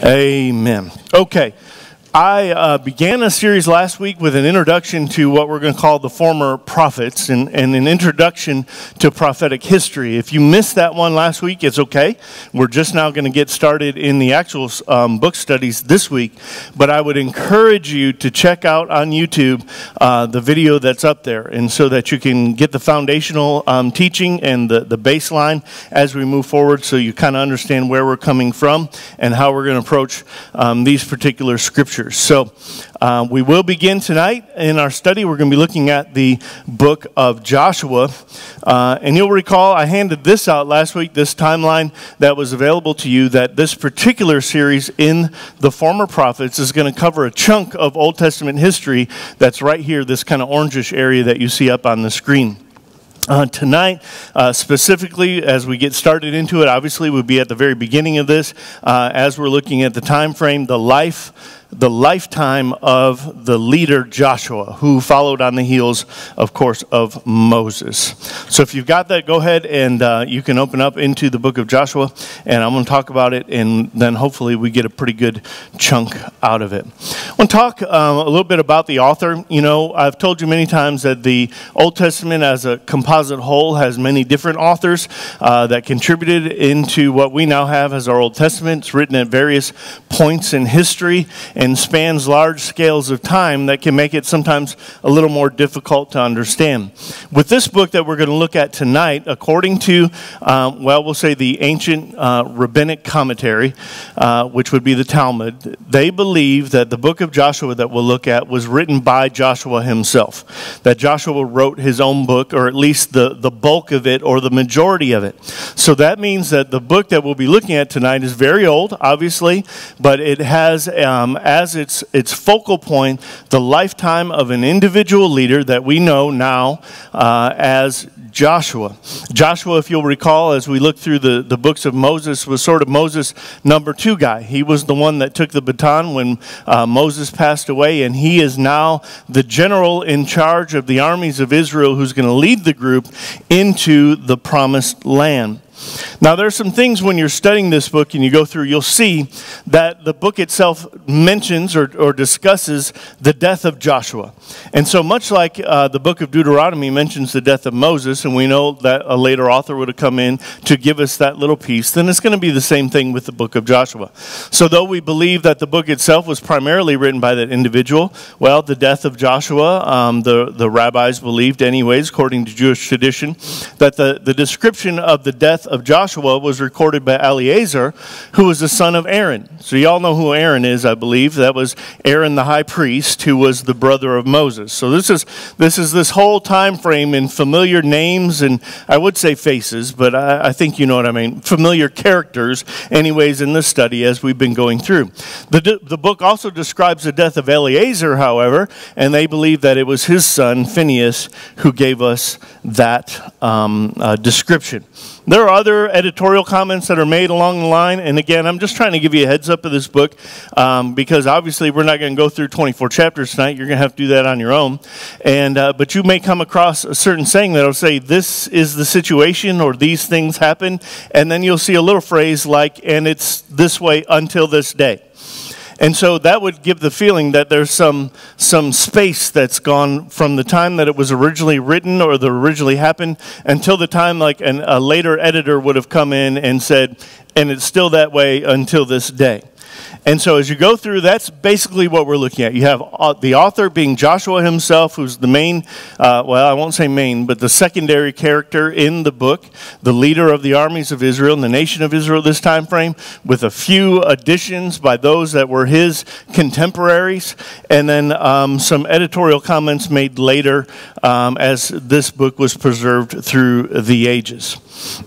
Amen. Okay. I began a series last week with an introduction to what we're going to call the former prophets and an introduction to prophetic history. If you missed that one last week, it's okay. We're just now going to get started in the actual book studies this week. But I would encourage you to check out on YouTube the video that's up there, and so that you can get the foundational teaching and the baseline as we move forward, so you kind of understand where we're coming from and how we're going to approach these particular scriptures. So we will begin tonight in our study. We're going to be looking at the book of Joshua. And you'll recall I handed this out last week, this timeline that was available to you, that this particular series in the former prophets is going to cover a chunk of Old Testament history that's right here, this kind of orangish area that you see up on the screen. Tonight, specifically, as we get started into it, obviously we'll be at the very beginning of this, as we're looking at the time frame, the lifetime of the leader Joshua, who followed on the heels, of course, of Moses. So if you've got that, go ahead and you can open up into the book of Joshua, and I'm going to talk about it, and then hopefully we get a pretty good chunk out of it. I want to talk a little bit about the author. You know, I've told you many times that the Old Testament as a composite whole has many different authors that contributed into what we now have as our Old Testament. It's written at various points in history and spans large scales of time that can make it sometimes a little more difficult to understand. With this book that we're going to look at tonight, according to, we'll say the ancient rabbinic commentary, which would be the Talmud, they believe that the book of Joshua that we'll look at was written by Joshua himself. That Joshua wrote his own book, or at least the bulk of it, or the majority of it. So that means that the book that we'll be looking at tonight is very old, obviously, but it has as its focal point the lifetime of an individual leader that we know now as Joshua. Joshua, if you'll recall, as we look through the books of Moses, was sort of Moses' number 2 guy. He was the one that took the baton when Moses passed away, and he is now the general in charge of the armies of Israel who's going to lead the group into the promised land. Now, there are some things when you're studying this book and you go through, you'll see that the book itself mentions or discusses the death of Joshua. And so much like the book of Deuteronomy mentions the death of Moses, and we know that a later author would have come in to give us that little piece, then it's going to be the same thing with the book of Joshua. So though we believe that the book itself was primarily written by that individual, well, the death of Joshua, the rabbis believed anyways, according to Jewish tradition, that the description of the death of Joshua was recorded by Eleazar, who was the son of Aaron. So you all know who Aaron is, I believe. That was Aaron the high priest, who was the brother of Moses. So this is this whole time frame in familiar names, and I would say faces, but I think you know what I mean. Familiar characters, anyways, in this study as we've been going through. The book also describes the death of Eleazar, however, and they believe that it was his son, Phinehas, who gave us that description. There are other editorial comments that are made along the line, and again, I'm just trying to give you a heads up of this book because obviously we're not going to go through 24 chapters tonight. You're going to have to do that on your own, but you may come across a certain saying that will say, this is the situation, or these things happen, and then you'll see a little phrase like, and it's this way until this day. And so that would give the feeling that there's some space that's gone from the time that it was originally written or that originally happened until the time like a later editor would have come in and said, and it's still that way until this day. And so as you go through, that's basically what we're looking at. You have the author being Joshua himself, who's the main, I won't say main, but the secondary character in the book, the leader of the armies of Israel and the nation of Israel this time frame, with a few additions by those that were his contemporaries, and then some editorial comments made later as this book was preserved through the ages.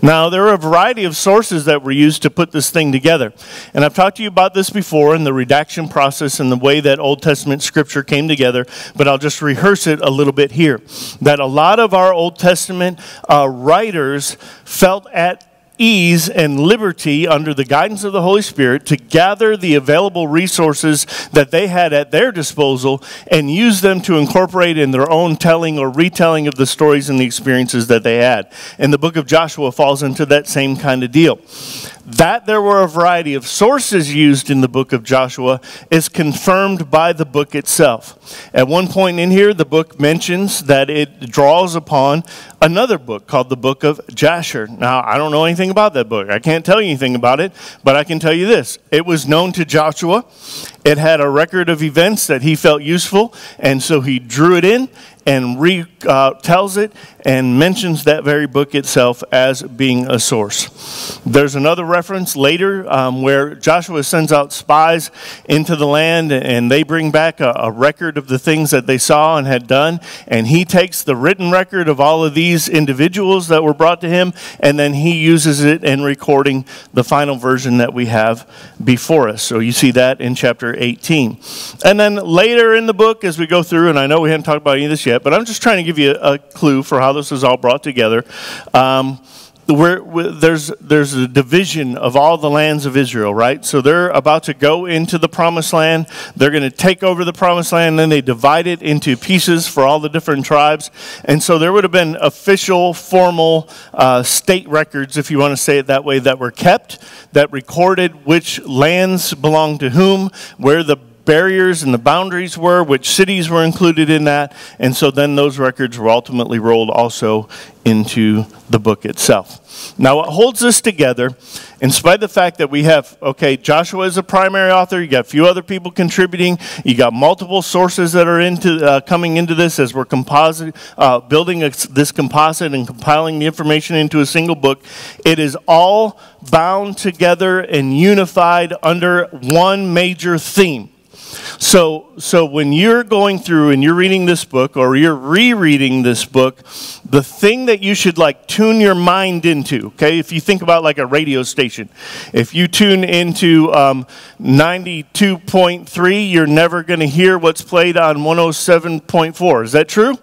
Now, there are a variety of sources that were used to put this thing together. And I've talked to you about this before in the redaction process and the way that Old Testament scripture came together, but I'll just rehearse it a little bit here. That a lot of our Old Testament writers felt at ease and liberty under the guidance of the Holy Spirit to gather the available resources that they had at their disposal and use them to incorporate in their own telling or retelling of the stories and the experiences that they had. And the book of Joshua falls into that same kind of deal. That there were a variety of sources used in the book of Joshua is confirmed by the book itself. At one point in here, the book mentions that it draws upon another book called the book of Jasher. Now, I don't know anything about that book. I can't tell you anything about it, but I can tell you this. It was known to Joshua. It had a record of events that he felt useful, and so he drew it in and tells it and mentions that very book itself as being a source. There's another reference later where Joshua sends out spies into the land, and they bring back a record of the things that they saw and had done, and he takes the written record of all of these individuals that were brought to him, and then he uses it in recording the final version that we have before us. So you see that in chapter 18. And then later in the book as we go through, and I know we haven't talked about any of this yet, but I'm just trying to give you a clue for how this is all brought together. There's a division of all the lands of Israel, right? So they're about to go into the promised land. They're going to take over the promised land, and then they divide it into pieces for all the different tribes. And so there would have been official, formal state records, if you want to say it that way, that were kept, that recorded which lands belonged to whom, where the barriers and the boundaries were, which cities were included in that, and so then those records were ultimately rolled also into the book itself. Now, what holds this together, in spite of the fact that we have, Joshua is a primary author, you got a few other people contributing, you got multiple sources that are coming into this as we're building this composite and compiling the information into a single book, it is all bound together and unified under one major theme. So when you're going through and you're reading this book or you're rereading this book, the thing that you should tune your mind into, if you think about like a radio station, if you tune into 92.3, you're never going to hear what's played on 107.4. Is that true?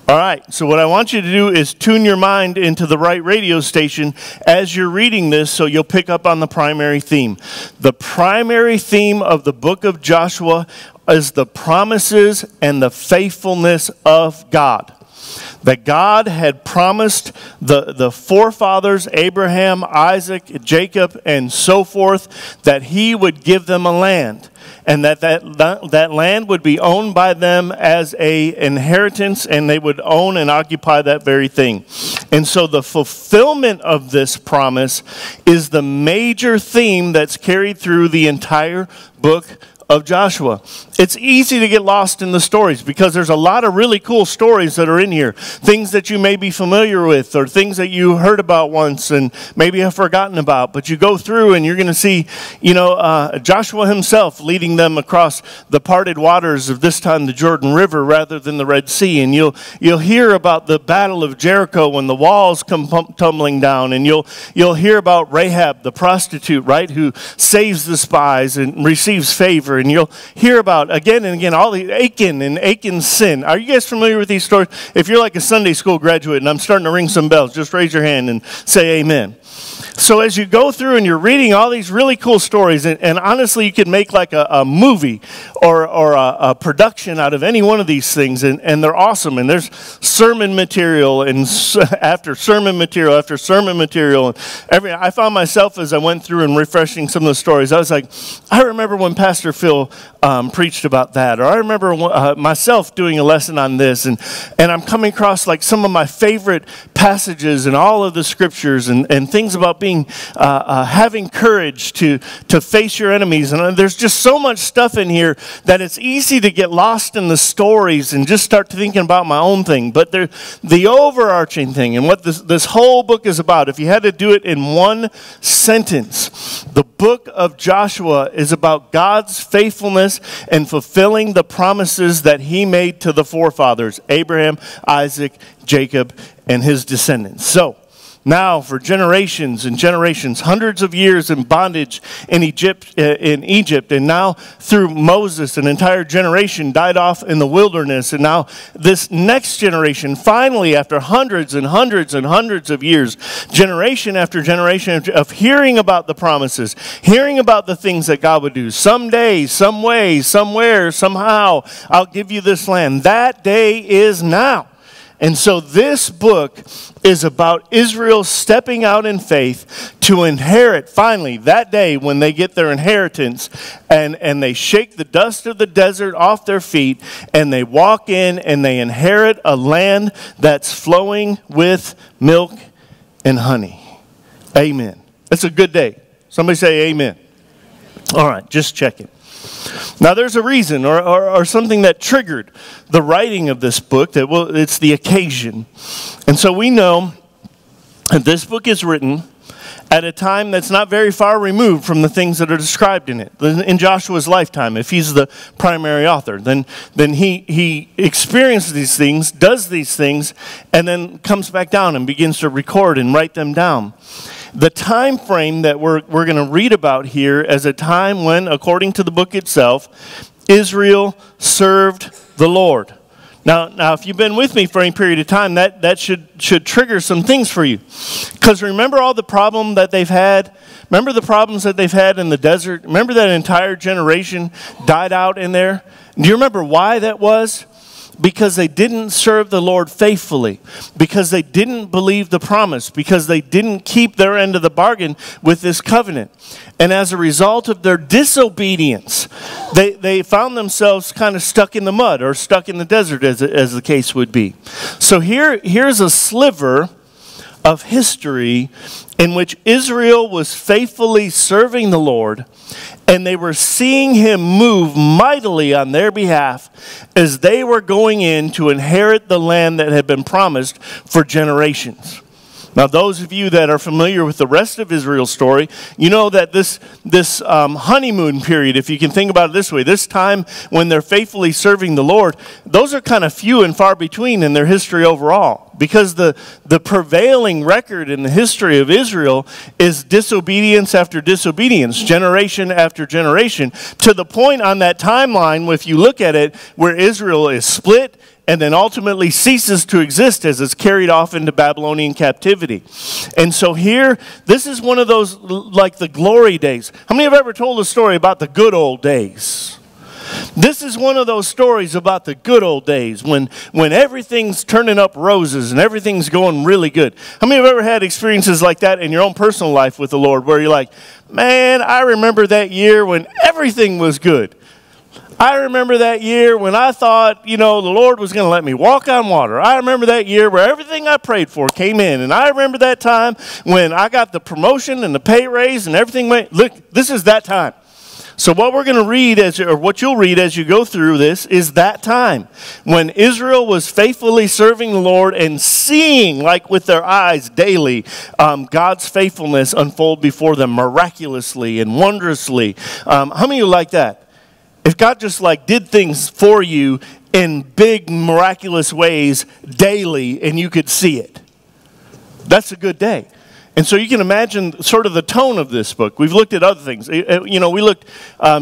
All right, so what I want you to do is tune your mind into the right radio station as you're reading this so you'll pick up on the primary theme. The primary theme of the book of Joshua is the promises and the faithfulness of God. That God had promised the forefathers, Abraham, Isaac, Jacob, and so forth, that he would give them a land. And that land would be owned by them as an inheritance, and they would own and occupy that very thing. And so the fulfillment of this promise is the major theme that's carried through the entire book of Joshua. It's easy to get lost in the stories because there's a lot of really cool stories that are in here. Things that you may be familiar with or things that you heard about once and maybe have forgotten about. But you go through and you're going to see, Joshua himself leading them across the parted waters of this time the Jordan River rather than the Red Sea. And you'll hear about the battle of Jericho when the walls come tumbling down. And you'll hear about Rahab, the prostitute, right, who saves the spies and receives favor. And you'll hear about, again and again, all the Achan's sin. Are you guys familiar with these stories? If you're like a Sunday school graduate and I'm starting to ring some bells, just raise your hand and say amen. So as you go through and you're reading all these really cool stories, and honestly, you could make like a movie or a production out of any one of these things, and they're awesome. And there's sermon material and after sermon material after sermon material. And I found myself as I went through and refreshing some of the stories, I was like, I remember when Pastor Phil preached about that, or I remember myself doing a lesson on this, and I'm coming across like some of my favorite passages in all of the scriptures and things about being having courage to face your enemies. And there's just so much stuff in here that it's easy to get lost in the stories and just start thinking about my own thing. But the overarching thing and what this whole book is about, if you had to do it in one sentence, the book of Joshua is about God's faithfulness and fulfilling the promises that he made to the forefathers, Abraham, Isaac, Jacob, and his descendants. So, now, for generations and generations, hundreds of years in bondage in Egypt, and now through Moses, an entire generation died off in the wilderness, and now this next generation, finally, after hundreds and hundreds and hundreds of years, generation after generation of hearing about the promises, hearing about the things that God would do. Someday, some way, somewhere, somehow, I'll give you this land. That day is now. And so this book is about Israel stepping out in faith to inherit, finally, that day when they get their inheritance, and they shake the dust of the desert off their feet, and they walk in and they inherit a land that's flowing with milk and honey. Amen. It's a good day. Somebody say amen. All right, just checking. Now, there's a reason or something that triggered the writing of this book. It's the occasion. And so we know that this book is written at a time that's not very far removed from the things that are described in it. In Joshua's lifetime, if he's the primary author, then he experiences these things, does these things, and then comes back down and begins to record and write them down. The time frame that we're going to read about here is a time when, according to the book itself, Israel served the Lord. Now, if you've been with me for any period of time, that should trigger some things for you. Because remember all the problem that they've had? Remember the problems that they've had in the desert? Remember that entire generation died out in there? Do you remember why that was? Because they didn't serve the Lord faithfully, because they didn't believe the promise, because they didn't keep their end of the bargain with this covenant. And as a result of their disobedience, they found themselves kind of stuck in the mud or stuck in the desert, as the case would be. So here's a sliver of history in which Israel was faithfully serving the Lord, and they were seeing him move mightily on their behalf as they were going in to inherit the land that had been promised for generations. Now, those of you that are familiar with the rest of Israel's story, you know that this honeymoon period, if you can think about it this way, this time when they're faithfully serving the Lord, those are kind of few and far between in their history overall. Because the prevailing record in the history of Israel is disobedience after disobedience, generation after generation, to the point on that timeline, if you look at it, where Israel is split and then ultimately ceases to exist as it's carried off into Babylonian captivity. And so here, this is one of those, like the glory days. How many have ever told a story about the good old days? This is one of those stories about the good old days when everything's turning up roses and everything's going really good. How many have ever had experiences like that in your own personal life with the Lord where you're like, man, I remember that year when everything was good. I remember that year when I thought, the Lord was going to let me walk on water. I remember that year where everything I prayed for came in. And I remember that time when I got the promotion and the pay raise and everything went, look, this is that time. So what we're going to read, what you'll read as you go through this, is that time when Israel was faithfully serving the Lord and seeing, like with their eyes daily, God's faithfulness unfold before them miraculously and wondrously. How many of you like that? If God just did things for you in big miraculous ways daily and you could see it, that's a good day. And so you can imagine sort of the tone of this book. We've looked at other things. We looked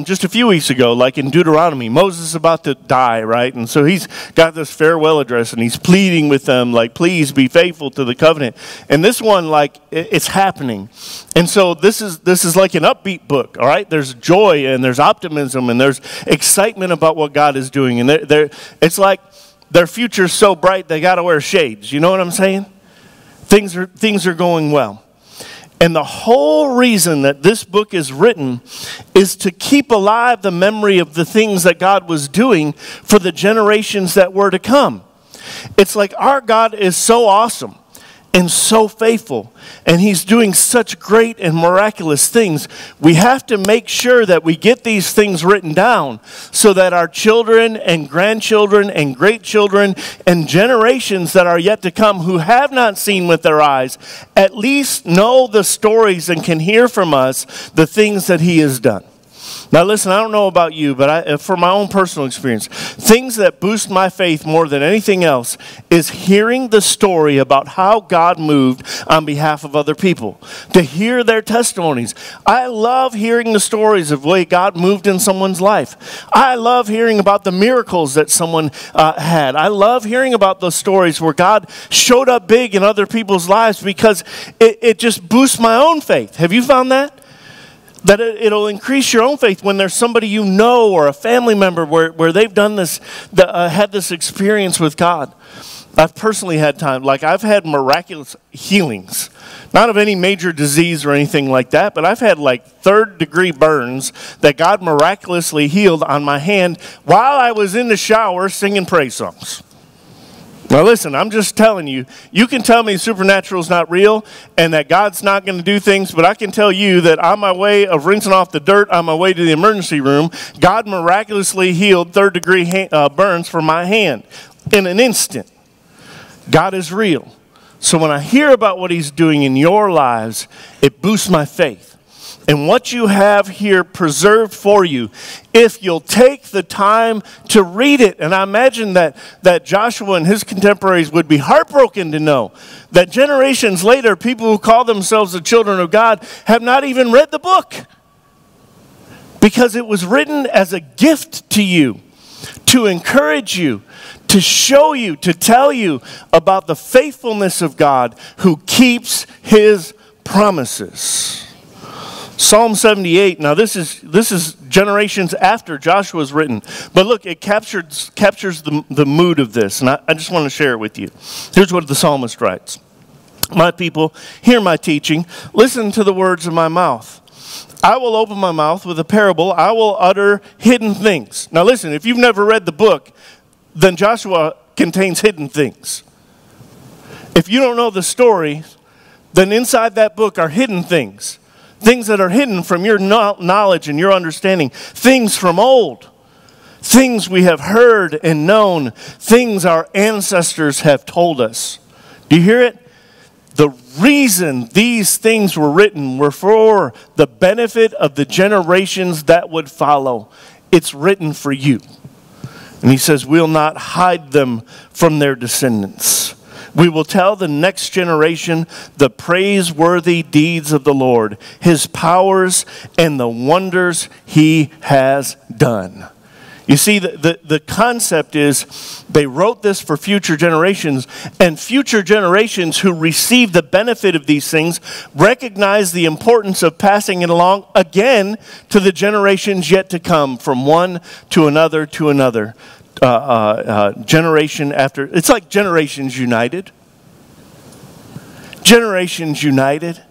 just a few weeks ago, like in Deuteronomy. Moses is about to die, right? And so he's got this farewell address, and he's pleading with them, please be faithful to the covenant. And this one, it's happening. And so this is like an upbeat book, all right? There's joy, and there's optimism, and there's excitement about what God is doing. And it's like their future's so bright they got to wear shades. You know what I'm saying? Things are going well. And the whole reason that this book is written is to keep alive the memory of the things that God was doing for the generations that were to come. It's like our God is so awesome and so faithful, and he's doing such great and miraculous things. We have to make sure that we get these things written down so that our children and grandchildren and great-children and generations that are yet to come who have not seen with their eyes at least know the stories and can hear from us the things that he has done. Now listen, I don't know about you, but for my own personal experience, things that boost my faith more than anything else is hearing the story about how God moved on behalf of other people, to hear their testimonies. I love hearing the stories of the way God moved in someone's life. I love hearing about the miracles that someone had. I love hearing about those stories where God showed up big in other people's lives because it just boosts my own faith. Have you found that? That it'll increase your own faith when there's somebody you know or a family member where they've done this, had this experience with God. I've personally had time, like I've had miraculous healings, not of any major disease or anything like that, but I've had like third-degree burns that God miraculously healed on my hand while I was in the shower singing praise songs. Now listen, I'm just telling you, you can tell me supernatural is not real and that God's not going to do things, but I can tell you that on my way of rinsing off the dirt on my way to the emergency room, God miraculously healed third-degree burns from my hand in an instant. God is real. So when I hear about what he's doing in your lives, it boosts my faith. And what you have here preserved for you, if you'll take the time to read it. And I imagine that Joshua and his contemporaries would be heartbroken to know that generations later, people who call themselves the children of God have not even read the book. Because it was written as a gift to you, to encourage you, to show you, to tell you about the faithfulness of God who keeps his promises. Psalm 78, now this is generations after Joshua's written. But look, it captures the mood of this, and I just want to share it with you. Here's what the psalmist writes. My people, hear my teaching. Listen to the words of my mouth. I will open my mouth with a parable. I will utter hidden things. Now listen, if you've never read the book, then Joshua contains hidden things. If you don't know the story, then inside that book are hidden things. Things that are hidden from your knowledge and your understanding. Things from old. Things we have heard and known. Things our ancestors have told us. Do you hear it? The reason these things were written were for the benefit of the generations that would follow. It's written for you. And he says, we'll not hide them from their descendants. We will tell the next generation the praiseworthy deeds of the Lord, his powers and the wonders he has done. You see, the concept is they wrote this for future generations, and future generations who receive the benefit of these things recognize the importance of passing it along again to the generations yet to come, from one to another to another. Generation after, it's like generations united. Generations united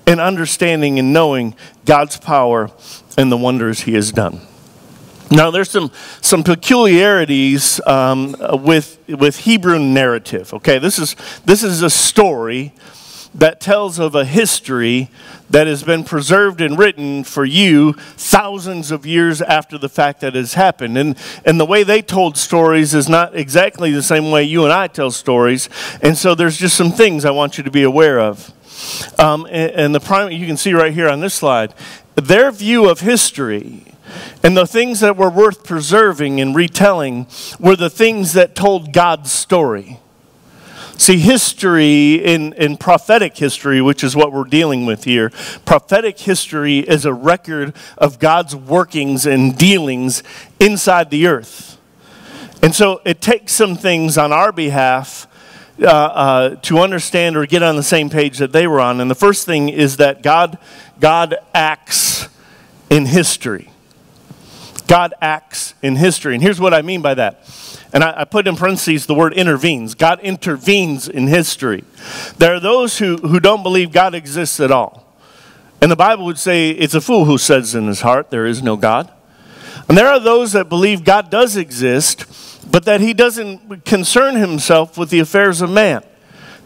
in understanding and knowing God's power and the wonders he has done. Now, there's some peculiarities with Hebrew narrative. Okay, this is a story that tells of a history that has been preserved and written for you thousands of years after the fact that has happened. And the way they told stories is not exactly the same way you and I tell stories. And so there's just some things I want you to be aware of. And you can see right here on this slide, their view of history and the things that were worth preserving and retelling were the things that told God's story. See, history in prophetic history, which is what we're dealing with here, prophetic history is a record of God's workings and dealings inside the earth. And so it takes some things on our behalf to understand or get on the same page that they were on. And the first thing is that God acts in history. God acts in history. And here's what I mean by that. And I put in parentheses the word intervenes. God intervenes in history. There are those who don't believe God exists at all. And the Bible would say it's a fool who says in his heart there is no God. And there are those that believe God does exist, but that he doesn't concern himself with the affairs of man.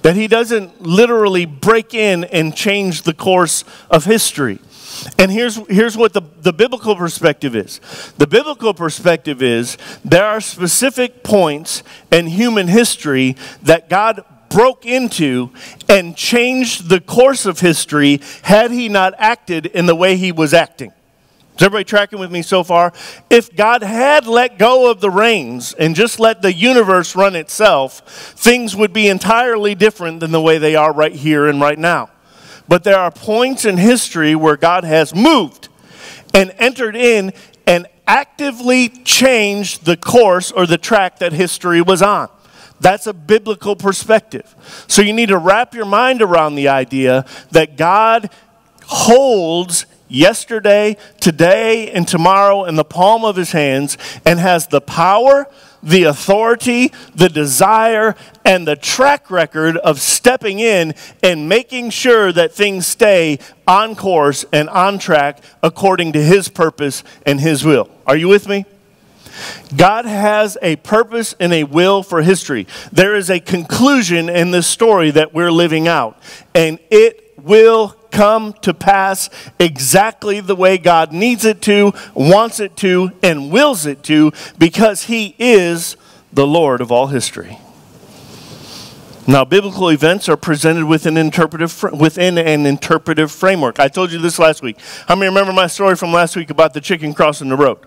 That he doesn't literally break in and change the course of history. And here's what the biblical perspective is. The biblical perspective is there are specific points in human history that God broke into and changed the course of history had he not acted in the way he was acting. Is everybody tracking with me so far? If God had let go of the reins and just let the universe run itself, things would be entirely different than the way they are right here and right now. But there are points in history where God has moved and entered in and actively changed the course or the track that history was on. That's a biblical perspective. So you need to wrap your mind around the idea that God holds yesterday, today, and tomorrow in the palm of his hands and has the power, the authority, the desire, and the track record of stepping in and making sure that things stay on course and on track according to his purpose and his will. Are you with me? God has a purpose and a will for history. There is a conclusion in this story that we're living out, and it will come to pass exactly the way God needs it to, wants it to, and wills it to, because he is the Lord of all history. Now, biblical events are presented within an interpretive framework. I told you this last week. How many remember my story from last week about the chicken crossing the road?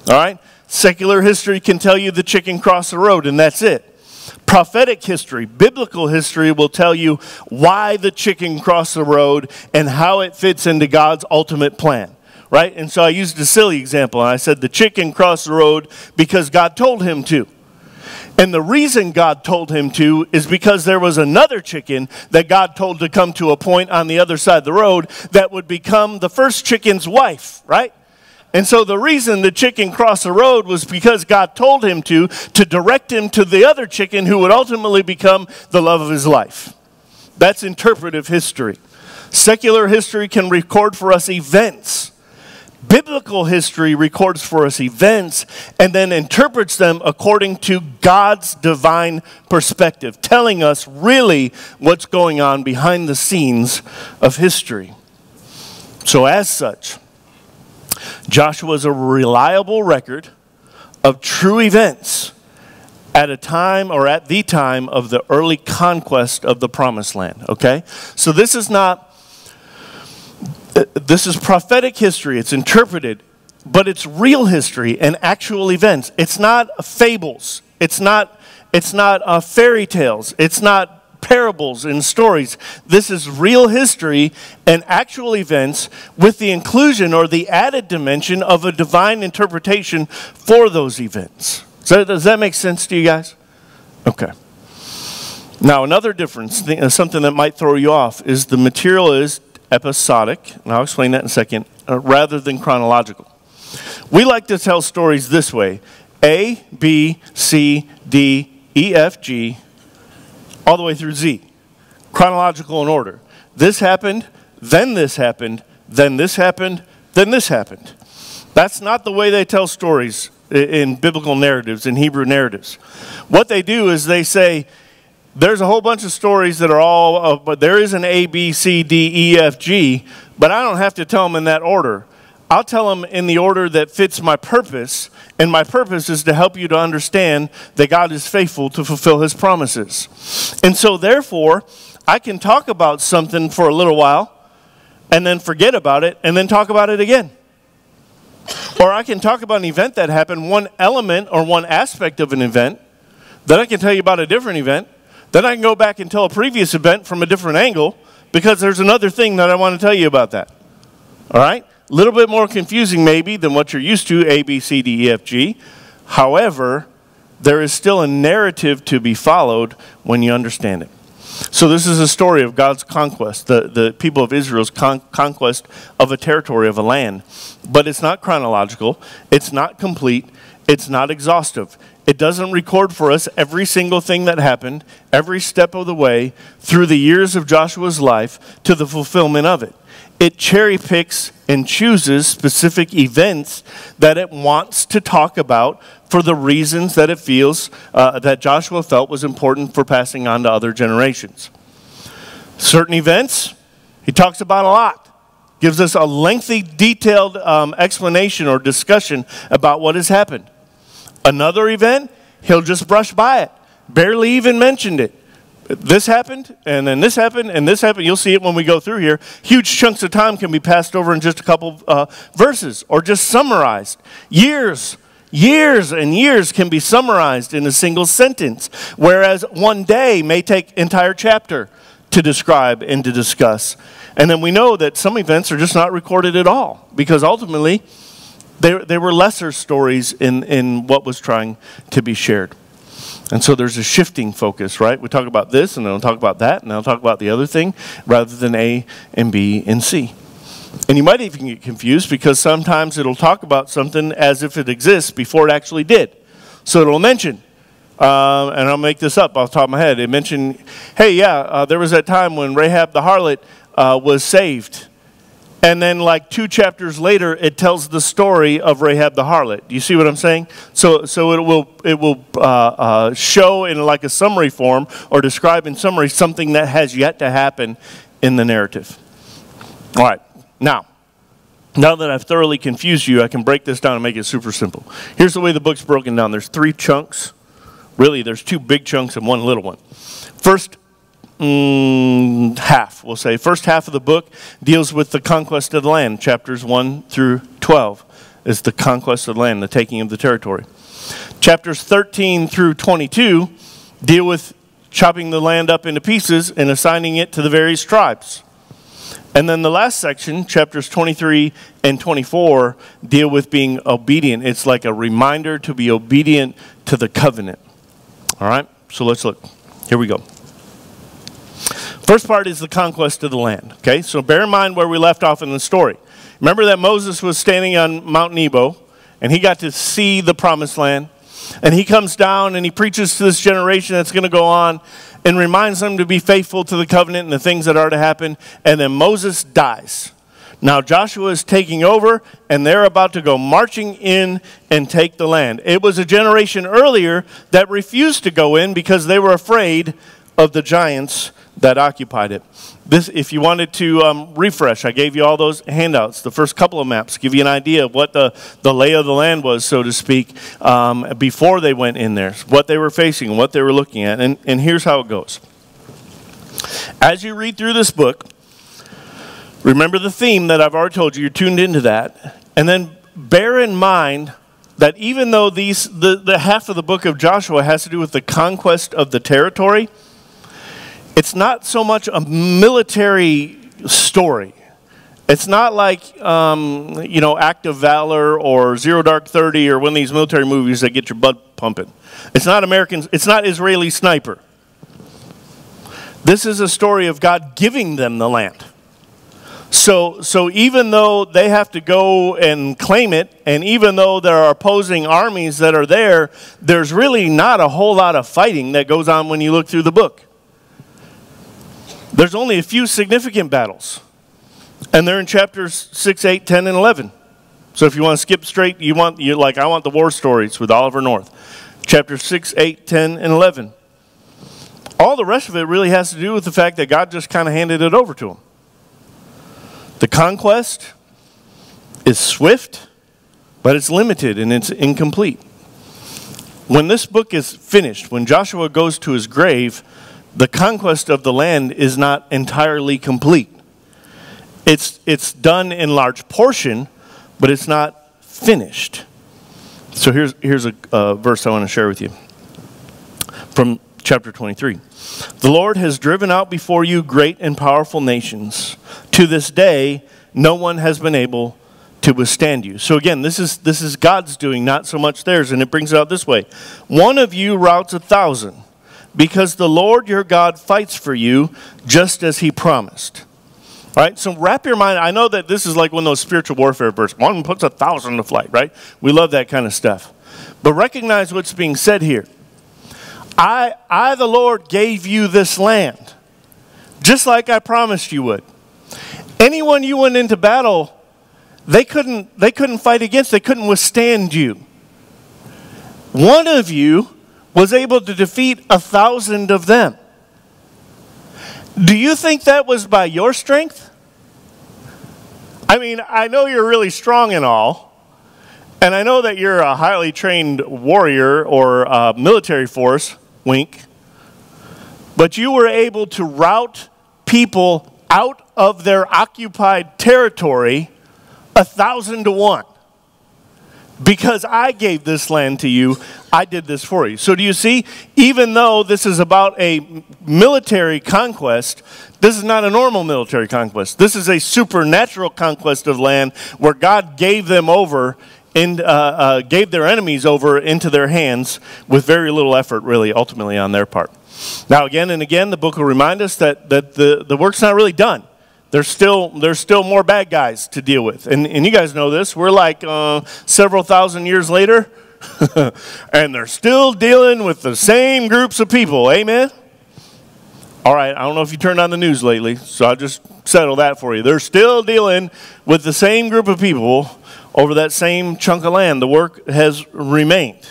All right? Secular history can tell you the chicken crossed the road, and that's it. Prophetic history, biblical history will tell you why the chicken crossed the road and how it fits into God's ultimate plan, right? And so I used a silly example, and I said the chicken crossed the road because God told him to. And the reason God told him to is because there was another chicken that God told to come to a point on the other side of the road that would become the first chicken's wife, right? And so the reason the chicken crossed the road was because God told him to direct him to the other chicken who would ultimately become the love of his life. That's interpretive history. Secular history can record for us events. Biblical history records for us events and then interprets them according to God's divine perspective, telling us really what's going on behind the scenes of history. So as such, Joshua is a reliable record of true events at a time or at the time of the early conquest of the Promised Land, okay? So this is prophetic history. It's interpreted, but it's real history and actual events. It's not fables. It's not fairy tales. It's not parables and stories. This is real history and actual events with the inclusion or the added dimension of a divine interpretation for those events. So does that make sense to you guys? Okay. Now another difference, something that might throw you off, is the material is episodic, and I'll explain that in a second, rather than chronological. We like to tell stories this way: A, B, C, D, E, F, G, all the way through Z. Chronological in order. This happened, then this happened, then this happened, then this happened. That's not the way they tell stories in biblical narratives, in Hebrew narratives. What they do is they say, there's a whole bunch of stories that are all, but there is an A, B, C, D, E, F, G, but I don't have to tell them in that order. I'll tell them in the order that fits my purpose, and my purpose is to help you to understand that God is faithful to fulfill his promises. And so therefore, I can talk about something for a little while, and then forget about it, and then talk about it again. Or I can talk about an event that happened, one element or one aspect of an event, then I can tell you about a different event, then I can go back and tell a previous event from a different angle, because there's another thing that I want to tell you about that. All right? A little bit more confusing maybe than what you're used to, A, B, C, D, E, F, G. However, there is still a narrative to be followed when you understand it. So this is a story of God's conquest, the people of Israel's conquest of a territory, of a land. But it's not chronological, it's not complete, it's not exhaustive. It doesn't record for us every single thing that happened, every step of the way, through the years of Joshua's life to the fulfillment of it. It cherry picks and chooses specific events that it wants to talk about for the reasons that it feels, that Joshua felt was important for passing on to other generations. Certain events, he talks about a lot. Gives us a lengthy, detailed explanation or discussion about what has happened. Another event, he'll just brush by it. Barely even mentioned it. This happened, and then this happened, and this happened. You'll see it when we go through here. Huge chunks of time can be passed over in just a couple verses or just summarized. Years and years can be summarized in a single sentence, whereas one day may take entire chapter to describe and to discuss. And then we know that some events are just not recorded at all, because ultimately they were lesser stories in what was trying to be shared. And so there's a shifting focus, right? We talk about this, and then we'll talk about that, and then we'll talk about the other thing, rather than A and B and C. And you might even get confused, because sometimes it'll talk about something as if it exists before it actually did. So it'll mention, and I'll make this up off the top of my head. It mentioned, hey, there was that time when Rahab the harlot was saved. And then like 2 chapters later, it tells the story of Rahab the harlot. Do you see what I'm saying? So it will show in like a summary form or describe in summary something that has yet to happen in the narrative. All right, now that I've thoroughly confused you, I can break this down and make it super simple. Here's the way the book's broken down. There's 3 chunks. Really, there's 2 big chunks and 1 little one. First half, we'll say. First half of the book deals with the conquest of the land. Chapters 1 through 12 is the conquest of the land, the taking of the territory. Chapters 13 through 22 deal with chopping the land up into pieces and assigning it to the various tribes. And then the last section, chapters 23 and 24, deal with being obedient. It's like a reminder to be obedient to the covenant. All right, so let's look. Here we go. First part is the conquest of the land. Okay, so bear in mind where we left off in the story. Remember that Moses was standing on Mount Nebo, and he got to see the promised land. And he comes down and he preaches to this generation that's going to go on and reminds them to be faithful to the covenant and the things that are to happen. And then Moses dies. Now Joshua is taking over, and they're about to go marching in and take the land. It was a generation earlier that refused to go in because they were afraid of the giants that occupied it. This, if you wanted to refresh, I gave you all those handouts. The first couple of maps give you an idea of what the lay of the land was, so to speak, before they went in there, what they were facing, what they were looking at. And here's how it goes. As you read through this book, remember the theme that I've already told you. You're tuned into that. And then bear in mind that even though the half of the book of Joshua has to do with the conquest of the territory, it's not so much a military story. It's not like, Act of Valor or Zero Dark 30 or one of these military movies that get your blood pumping. It's not Israeli Sniper. This is a story of God giving them the land. So even though they have to go and claim it, and even though there are opposing armies that are there, there's really not a whole lot of fighting that goes on when you look through the book. There's only a few significant battles, and they're in chapters 6, 8, 10, and 11. So if you want to skip straight, I want the war stories with Oliver North. Chapters 6, 8, 10, and 11. All the rest of it really has to do with the fact that God just kind of handed it over to them. The conquest is swift, but it's limited and it's incomplete. When this book is finished, when Joshua goes to his grave, the conquest of the land is not entirely complete. It's done in large portion, but it's not finished. So here's a verse I want to share with you from chapter 23. The Lord has driven out before you great and powerful nations. To this day, no one has been able to withstand you. So again, this is God's doing, not so much theirs, and it brings it out this way. One of you routs 1,000. Because the Lord your God fights for you just as he promised. All right, so wrap your mind. I know that this is like one of those spiritual warfare verses. One puts 1,000 to flight, right? We love that kind of stuff. But recognize what's being said here. I, the Lord, gave you this land, just like I promised you would. Anyone you went into battle, they couldn't fight against, they couldn't withstand you. One of you was able to defeat 1,000 of them. Do you think that was by your strength? I mean, I know you're really strong and all, and I know that you're a highly trained warrior or military force, wink, but you were able to rout people out of their occupied territory 1,000 to 1. Because I gave this land to you, I did this for you. So do you see, even though this is about a military conquest, this is not a normal military conquest. This is a supernatural conquest of land where God gave them over and gave their enemies over into their hands with very little effort, really, ultimately on their part. Now, again and again, the book will remind us that the work's not really done. There's still more bad guys to deal with. And you guys know this. We're like several thousand years later, And they're still dealing with the same groups of people. Amen? All right, I don't know if you turned on the news lately, so I'll just settle that for you. They're still dealing with the same group of people over that same chunk of land. The work has remained.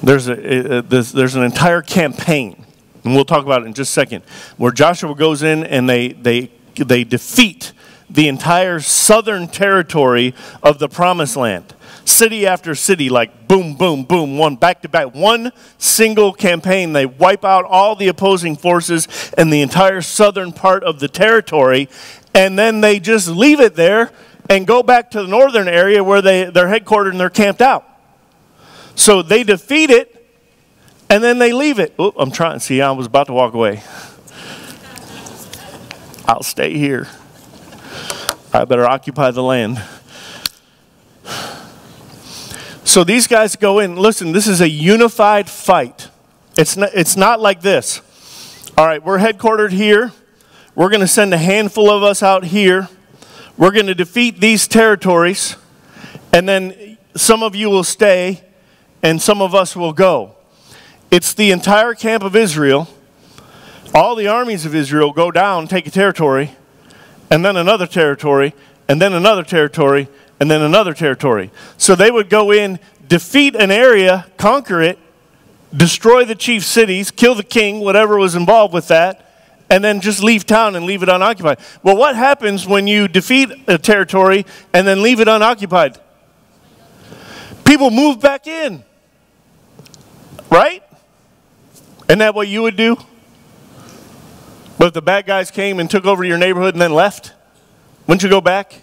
There's an entire campaign, and we'll talk about it in just a second, where Joshua goes in and they defeat the entire southern territory of the Promised Land. City after city, like boom, boom, boom, one back to back, one single campaign. They wipe out all the opposing forces in the entire southern part of the territory, and then they just leave it there and go back to the northern area where they're headquartered and they're camped out. So they defeat it, and then they leave it. Oh, I'm trying. See, I was about to walk away. I'll stay here. I better occupy the land. So these guys go in. Listen, this is a unified fight. It's not like this. All right, we're headquartered here. We're going to send a handful of us out here. We're going to defeat these territories. And then some of you will stay, and some of us will go. It's the entire camp of Israel. All the armies of Israel go down, take a territory, and then another territory, and then another territory, and then another territory. So they would go in, defeat an area, conquer it, destroy the chief cities, kill the king, whatever was involved with that, and then just leave town and leave it unoccupied. Well, what happens when you defeat a territory and then leave it unoccupied? People move back in. Right? Isn't that what you would do? But if the bad guys came and took over your neighborhood and then left, wouldn't you go back?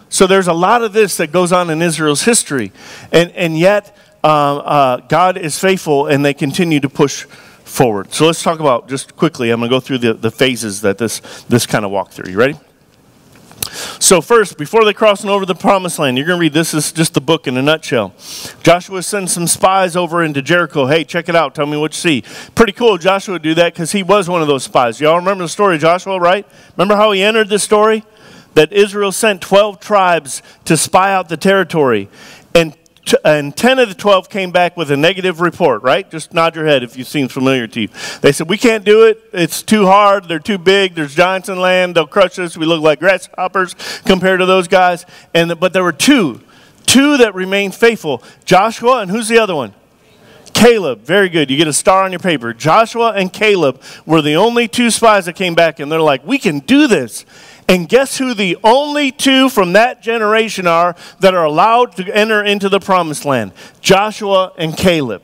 So there's a lot of this that goes on in Israel's history. And yet, God is faithful, and they continue to push forward. So let's talk about, just quickly, I'm going to go through the phases that this kind of walk through. You ready? So first, before they crossing over the Promised Land, you're going to read, this is just the book in a nutshell. Joshua sends some spies over into Jericho. Hey, check it out. Tell me what you see. Pretty cool Joshua do that, because he was one of those spies. Y'all remember the story of Joshua, right? Remember how he entered the story? That Israel sent 12 tribes to spy out the territory. And 10 of the 12 came back with a negative report, right? Just nod your head if you seem familiar to you. They said, we can't do it. It's too hard. They're too big. There's giants in land. They'll crush us. We look like grasshoppers compared to those guys. But there were two that remained faithful. Joshua, and who's the other one? Caleb. Very good. You get a star on your paper. Joshua and Caleb were the only two spies that came back, and they're like, we can do this. And guess who the only two from that generation are that are allowed to enter into the Promised Land? Joshua and Caleb.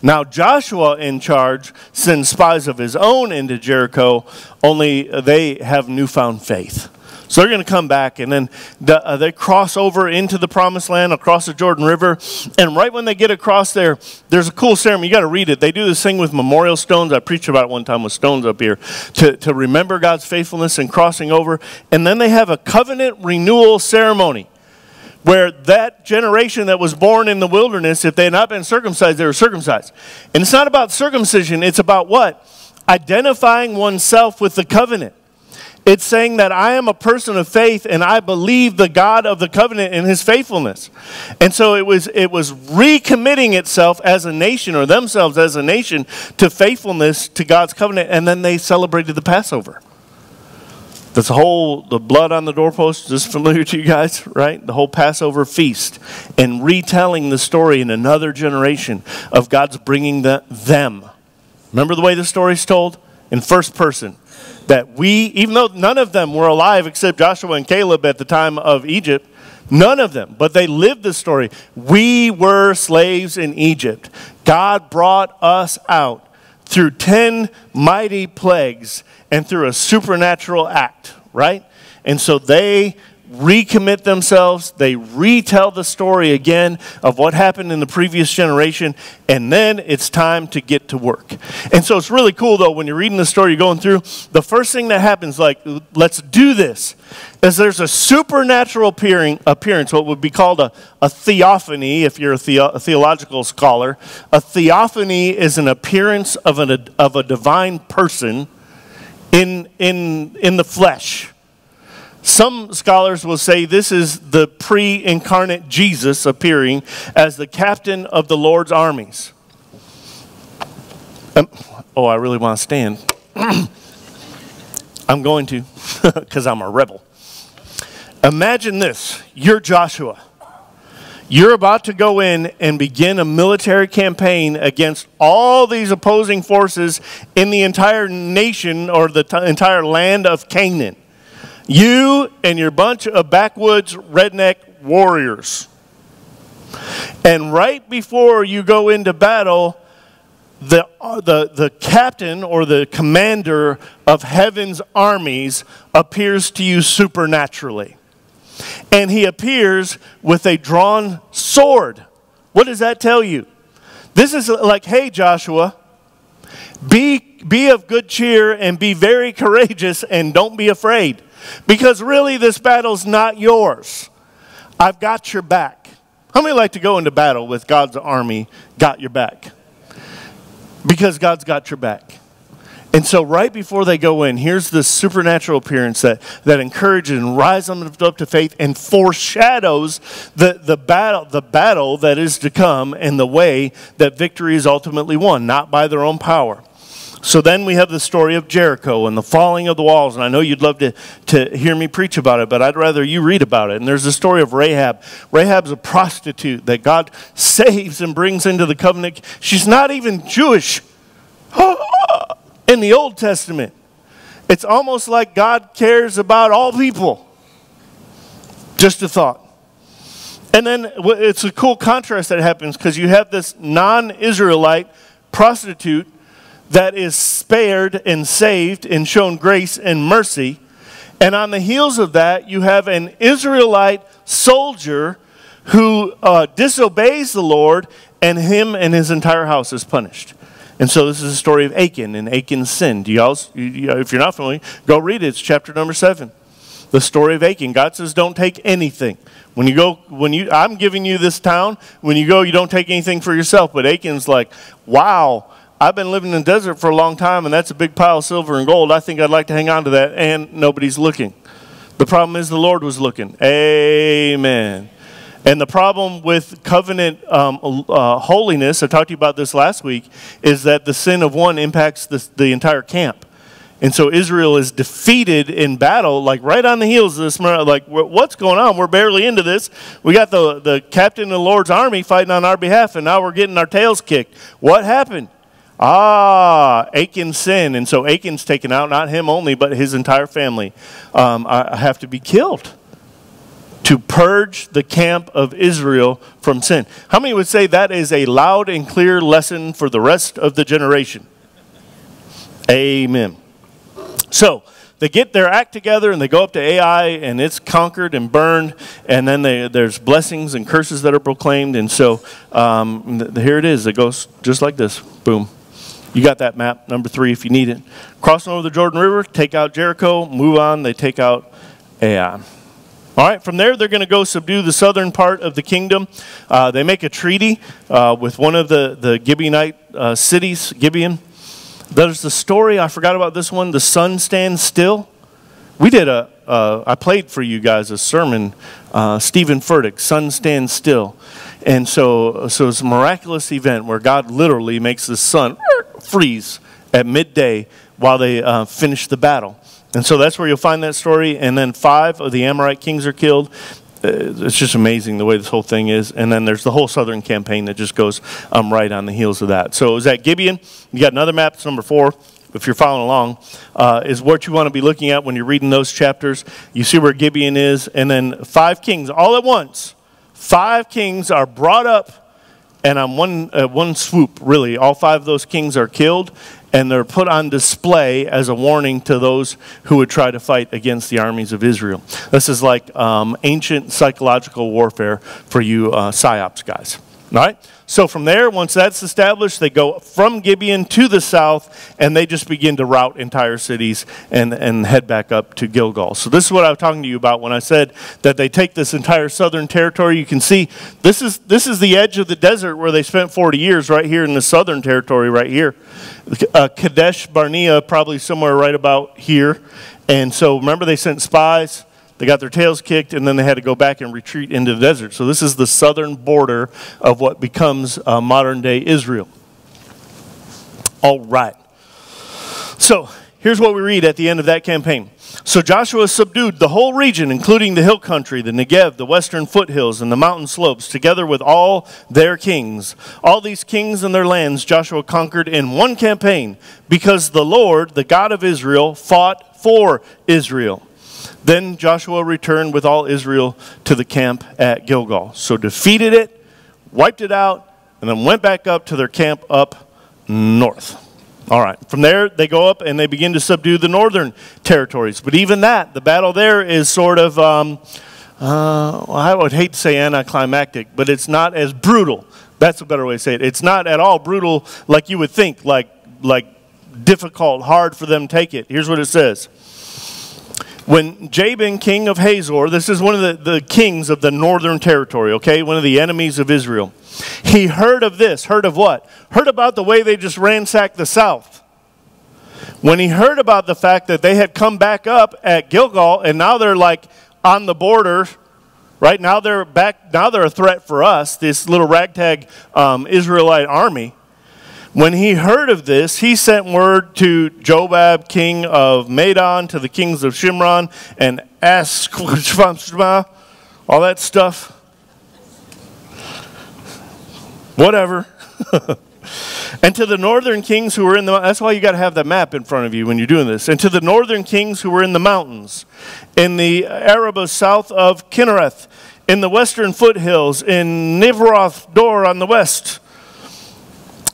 Now Joshua in charge sends spies of his own into Jericho, only they have newfound faith. So they're going to come back, and then they cross over into the Promised Land, across the Jordan River. And right when they get across there, there's a cool ceremony. You got to read it. They do this thing with memorial stones. I preached about it one time with stones up here to remember God's faithfulness in crossing over. And then they have a covenant renewal ceremony where that generation that was born in the wilderness, if they had not been circumcised, they were circumcised. And it's not about circumcision. It's about what? Identifying oneself with the covenant. It's saying that I am a person of faith, and I believe the God of the covenant and his faithfulness. And so it was recommitting itself as a nation, or themselves as a nation, to faithfulness to God's covenant. And then they celebrated the Passover. That's the blood on the doorpost. Is this familiar to you guys, right? The whole Passover feast, and retelling the story in another generation of God's bringing them. Remember the way the story's told? In first person. That even though none of them were alive except Joshua and Caleb at the time of Egypt, none of them, but they lived the story. We were slaves in Egypt. God brought us out through 10 mighty plagues and through a supernatural act, right? And so they recommit themselves, they retell the story again of what happened in the previous generation, and then it's time to get to work. And so it's really cool, though, when you're reading the story, you're going through, the first thing that happens, like, let's do this, is there's a supernatural appearance, what would be called a theophany, if you're a theological scholar. A theophany is an appearance of a divine person in the flesh. Some scholars will say this is the pre-incarnate Jesus appearing as the captain of the Lord's armies. I really want to stand. I'm going to, because I'm a rebel. Imagine this. You're Joshua. You're about to go in and begin a military campaign against all these opposing forces in the entire nation or the entire land of Canaan. You and your bunch of backwoods redneck warriors. And right before you go into battle, the captain or the commander of heaven's armies appears to you supernaturally. And he appears with a drawn sword. What does that tell you? This is like, hey, Joshua, be of good cheer and be very courageous and don't be afraid. Because really this battle's not yours. I've got your back. How many like to go into battle with God's army got your back? Because God's got your back. And so right before they go in, here's this supernatural appearance that encourages and rises them up to faith and foreshadows the battle that is to come and the way that victory is ultimately won, not by their own power. So then we have the story of Jericho and the falling of the walls. And I know you'd love to hear me preach about it, but I'd rather you read about it. And there's the story of Rahab. Rahab's a prostitute that God saves and brings into the covenant. She's not even Jewish in the Old Testament. It's almost like God cares about all people. Just a thought. And then it's a cool contrast that happens because you have this non-Israelite prostitute that is spared and saved and shown grace and mercy. And on the heels of that, you have an Israelite soldier who disobeys the Lord, and him and his entire house is punished. And so this is the story of Achan and Achan's sin. If you're not familiar, go read it. It's chapter number 7. The story of Achan. God says, don't take anything. I'm giving you this town. When you go, you don't take anything for yourself. But Achan's like, wow, I've been living in the desert for a long time, and that's a big pile of silver and gold. I think I'd like to hang on to that, and nobody's looking. The problem is the Lord was looking. Amen. And the problem with covenant holiness, I talked to you about this last week, is that the sin of one impacts the entire camp. And so Israel is defeated in battle, like right on the heels of this. Like, what's going on? We're barely into this. We got the captain of the Lord's army fighting on our behalf, and now we're getting our tails kicked. What happened? Achan's sin. And so Achan's taken out, not him only, but his entire family have to be killed to purge the camp of Israel from sin. How many would say that is a loud and clear lesson for the rest of the generation? Amen. So they get their act together and they go up to Ai, and it's conquered and burned, and then there's blessings and curses that are proclaimed. And so here it is. It goes just like this. Boom. You got that map, number 3, if you need it. Crossing over the Jordan River, take out Jericho, move on, they take out Ai. All right, from there, they're going to go subdue the southern part of the kingdom. They make a treaty with one of the Gibeonite cities, Gibeon. There's the story, I forgot about this one, the sun stands still. We did I played for you guys a sermon, Stephen Furtick, Sun Stands Still. And so it's a miraculous event where God literally makes the sun freeze at midday while they finish the battle. And so that's where you'll find that story. And then 5 of the Amorite kings are killed. It's just amazing the way this whole thing is. And then there's the whole southern campaign that just goes right on the heels of that. So it was at Gibeon. You got another map, it's number 4. If you're following along, is what you want to be looking at when you're reading those chapters. You see where Gibeon is. And then 5 kings all at once. 5 kings are brought up, and on one swoop, really, all 5 of those kings are killed, and they're put on display as a warning to those who would try to fight against the armies of Israel. This is like ancient psychological warfare for you PsyOps guys. All right? So from there, once that's established, they go from Gibeon to the south, and they just begin to rout entire cities and head back up to Gilgal. So this is what I was talking to you about when I said that they take this entire southern territory. You can see this is the edge of the desert where they spent 40 years right here in the southern territory right here. Kadesh Barnea probably somewhere right about here. And so remember they sent spies. they got their tails kicked, and then they had to go back and retreat into the desert. So this is the southern border of what becomes modern-day Israel. All right. So here's what we read at the end of that campaign. So Joshua subdued the whole region, including the hill country, the Negev, the western foothills, and the mountain slopes, together with all their kings. All these kings and their lands Joshua conquered in one campaign, because the Lord, the God of Israel, fought for Israel. Then Joshua returned with all Israel to the camp at Gilgal. So defeated it, wiped it out, and then went back up to their camp up north. All right, from there they go up and they begin to subdue the northern territories. But even that, the battle there is sort of, I would hate to say anticlimactic, but it's not as brutal. That's a better way to say it. It's not at all brutal like you would think, like difficult, hard for them to take it. Here's what it says. When Jabin, king of Hazor, this is one of the kings of the northern territory, okay, one of the enemies of Israel. He heard of this. Heard of what? Heard about the way they just ransacked the south. When he heard about the fact that they had come back up at Gilgal and now they're like on the border, right? Now they're back. Now they're a threat for us, this little ragtag Israelite army. When he heard of this, he sent word to Jobab, king of Madon, to the kings of Shimron and Ashkelon, all that stuff. Whatever. And to the northern kings who were in the, that's why you got to have the map in front of you when you're doing this. And to the northern kings who were in the mountains, in the Arabah south of Kinnereth, in the western foothills, in Nivroth Dor on the west,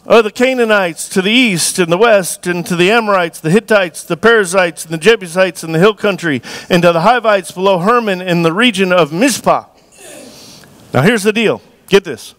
the Canaanites to the east and the west, and to the Amorites, the Hittites, the Perizzites, and the Jebusites in the hill country, and to the Hivites below Hermon in the region of Mizpah. Now here's the deal. Get this.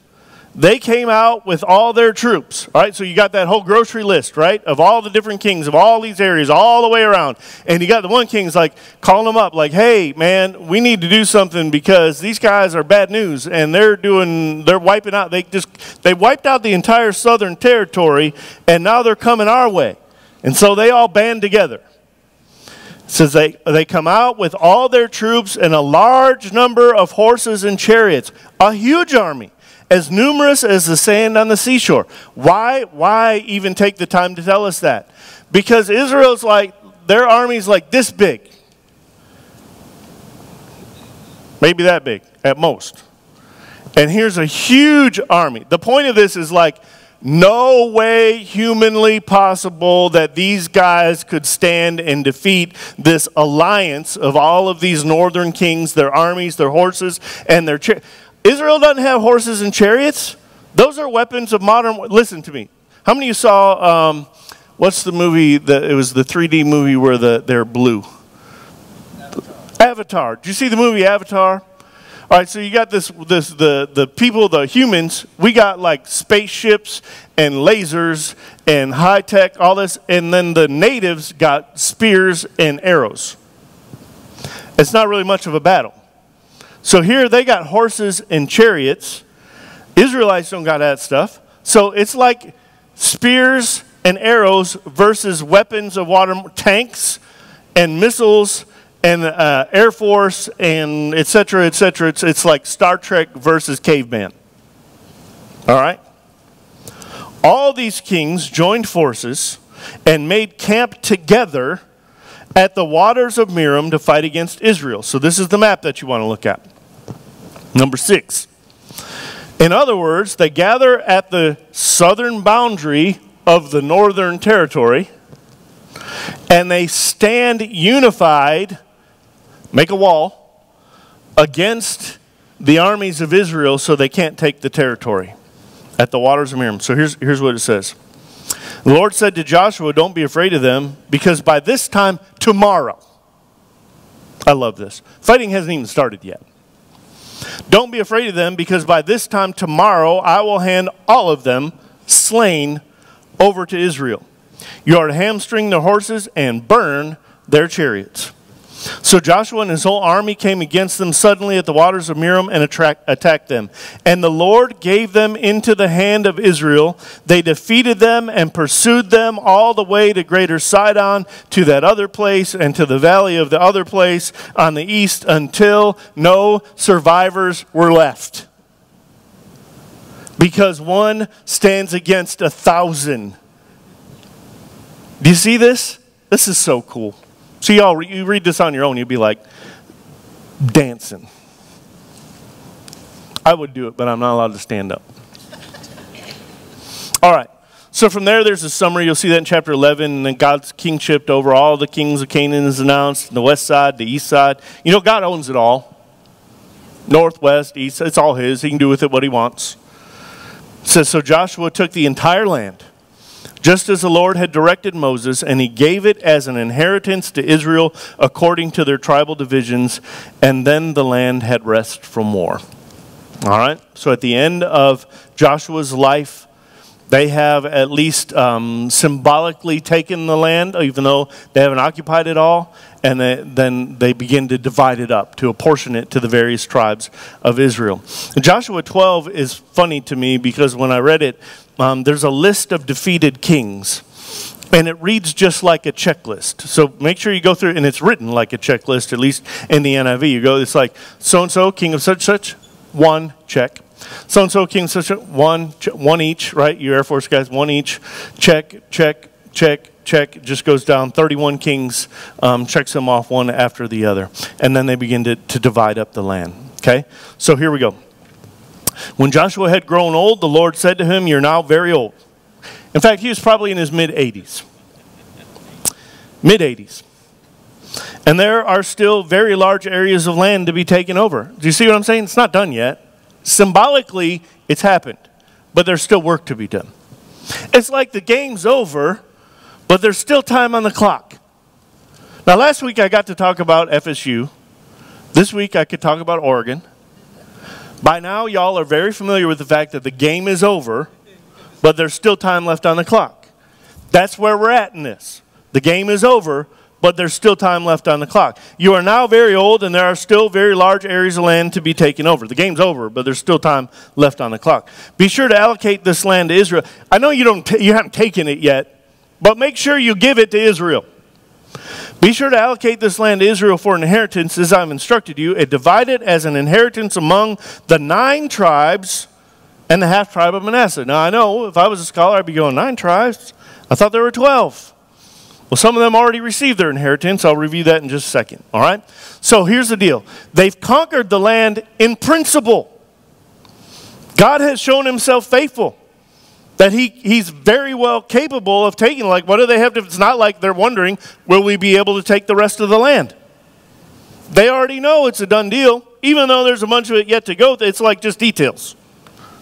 They came out with all their troops. All right, so you got that whole grocery list, right, of all the different kings of all these areas, all the way around. And you got the one king's like calling them up, like, hey, man, we need to do something because these guys are bad news, and they're wiping out. They wiped out the entire southern territory, and now they're coming our way. And so they all band together. It says they come out with all their troops and a large number of horses and chariots, a huge army, as numerous as the sand on the seashore. Why even take the time to tell us that? Because Israel's like, their army's like this big. Maybe that big, at most. And here's a huge army. The point of this is like, no way humanly possible that these guys could stand and defeat this alliance of all of these northern kings, their armies, their horses, and their chariots. Israel doesn't have horses and chariots. Those are weapons of modern. Listen to me. How many of you saw, what's the movie, it was the 3D movie where they're blue? Avatar. Did you see the movie Avatar? All right, so you got the people, the humans, we got like spaceships and lasers and high tech, all this, and then the natives got spears and arrows. It's not really much of a battle. So here they got horses and chariots. Israelites don't got that stuff. So it's like spears and arrows versus weapons of water, tanks and missiles and Air Force and et cetera, et cetera. It's like Star Trek versus caveman. All right? All these kings joined forces and made camp together at the waters of Merom to fight against Israel. So this is the map that you want to look at. Number 6. In other words, they gather at the southern boundary of the northern territory, and they stand unified, make a wall, against the armies of Israel so they can't take the territory at the waters of Merom. So here's what it says. The Lord said to Joshua, don't be afraid of them, because by this time tomorrow, I love this. Fighting hasn't even started yet. Don't be afraid of them, because by this time tomorrow I will hand all of them slain over to Israel. You are to hamstring their horses and burn their chariots. So Joshua and his whole army came against them suddenly at the waters of Merom and attacked them. And the Lord gave them into the hand of Israel. They defeated them and pursued them all the way to Greater Sidon, to that other place, and to the valley of the other place on the east, until no survivors were left. Because one stands against 1,000. Do you see this? This is so cool. So you read this on your own, you'd be like, dancing. I would do it, but I'm not allowed to stand up. All right. So from there's a summary. You'll see that in chapter 11. And then God's kingship over all the kings of Canaan is announced. The west side, the east side. You know, God owns it all. North, west, east. It's all his. He can do with it what he wants. It says, so Joshua took the entire land, just as the Lord had directed Moses, and he gave it as an inheritance to Israel according to their tribal divisions, and then the land had rest from war. All right? So at the end of Joshua's life, they have at least symbolically taken the land, even though they haven't occupied it all, and then they begin to divide it up, to apportion it to the various tribes of Israel. And Joshua 12 is funny to me because when I read it, there's a list of defeated kings, and it reads just like a checklist. So make sure you go through, and it's written like a checklist, at least in the NIV. You go, it's like, so-and-so, king of such, one, check. So-and-so, king of such, one each, right? You Air Force guys, one each, check, check, check, check. It just goes down, 31 kings, checks them off one after the other. And then they begin to divide up the land, okay? So here we go. When Joshua had grown old, the Lord said to him, you're now very old. In fact, he was probably in his mid-80s. Mid-80s. And there are still very large areas of land to be taken over. Do you see what I'm saying? It's not done yet. Symbolically, it's happened. But there's still work to be done. It's like the game's over, but there's still time on the clock. Now, last week I got to talk about FSU. This week I could talk about Oregon. By now, y'all are very familiar with the fact that the game is over, but there's still time left on the clock. That's where we're at in this. The game is over, but there's still time left on the clock. You are now very old, and there are still very large areas of land to be taken over. The game's over, but there's still time left on the clock. Be sure to allocate this land to Israel. I know you haven't taken it yet, but make sure you give it to Israel. Be sure to allocate this land to Israel for an inheritance, as I've instructed you, and divide it as an inheritance among the 9 tribes and the half tribe of Manasseh. Now, I know if I was a scholar, I'd be going, 9 tribes? I thought there were 12. Well, some of them already received their inheritance. I'll review that in just a second, all right? So here's the deal. They've conquered the land in principle. God has shown himself faithful. That he's very well capable of taking, like, what do they have to, it's not like they're wondering, will we be able to take the rest of the land? They already know it's a done deal, even though there's a bunch of it yet to go. It's like just details.